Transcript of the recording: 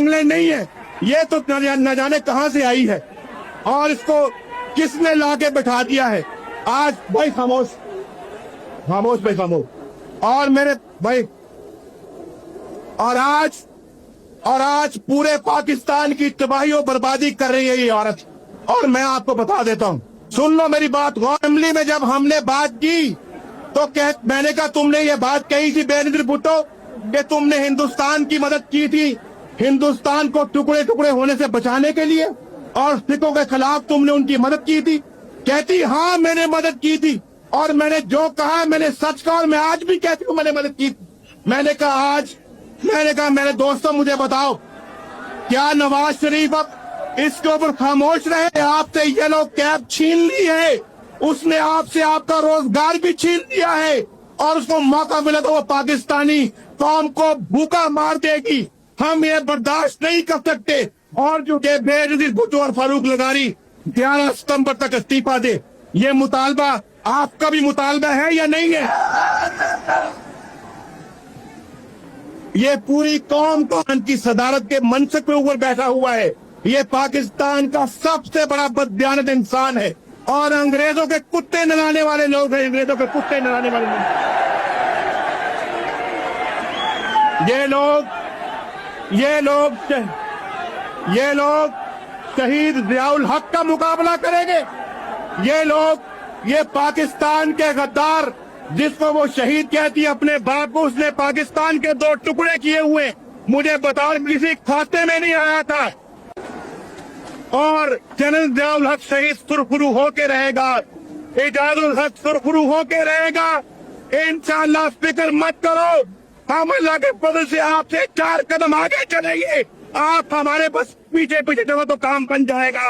England نہیں ہے، یہ تو نہ جانے کہاں سے آئی ہے، اور اس کو کس نے لا کے بٹھا دیا ہے۔ آج بھائی خاموش بھائی خاموش، اور میرے بھائی، اور آج پورے پاکستان کی تباہی و بربادی کر رہی ہے یہ عورت۔ اور میں آپ کو بتا دیتا ہوں، سن لو میری بات، اسمبلی میں جب ہم نے بات کی تو میں نے کہا تم نے یہ بات کہی تھی بے نظیر بھٹو کہ تم نے ہندوستان کی مدد کی تھی، ہندوستان کو ٹکڑے ٹکڑے ہونے سے بچانے کے لیے، اور سکھوں کے خلاف تم نے ان کی مدد کی تھی۔ کہتی ہاں میں نے مدد کی تھی، اور میں نے جو کہا میں نے سچ کہا، اور میں آج بھی کہتی ہوں میں نے مدد کی تھی۔ میں نے کہا میرے دوستوں مجھے بتاؤ، کیا نواز شریف اب اس کے اوپر خاموش رہے؟ آپ سے یلو کیپ چھین لی ہے، اس نے آپ سے آپ کا روزگار بھی چھین لیا ہے، اور اس کو موقع ملا تو وہ پاکستانی قوم کو بھوکا مار دے گی۔ ہم یہ برداشت نہیں کر سکتے، اور جو کہ بے نظیر بھٹو اور فاروق لغاری 11 ستمبر تک استعفا دے۔ یہ مطالبہ آپ کا بھی مطالبہ ہے یا نہیں ہے؟ یہ پوری قوم ان کی صدارت کے منصب پہ اوپر بیٹھا ہوا ہے، یہ پاکستان کا سب سے بڑا بددیانت انسان ہے، اور انگریزوں کے کتے نہلانے والے لوگ ہیں، انگریزوں کے کتے نہلانے والے لوگ۔ یہ لوگ شہید ضیاء الحق کا مقابلہ کریں گے؟ یہ پاکستان کے غدار جس کو وہ شہید کہتی اپنے باپ کو، اس نے پاکستان کے 2 ٹکڑے کیے ہوئے، مجھے بتاؤ کسی کھاتے میں نہیں آیا تھا۔ اور جنرل ضیاء الحق شہید سرخرو ہو کے رہے گا، اعجاز الحق سرخرو ہو کے رہے گا، انشاءاللہ فکر مت کرو، ہم اللہ کے فضل سے آپ سے 4 قدم آگے چلیں گے، آپ ہمارے بس پیچھے چلو تو کام بن جائے گا۔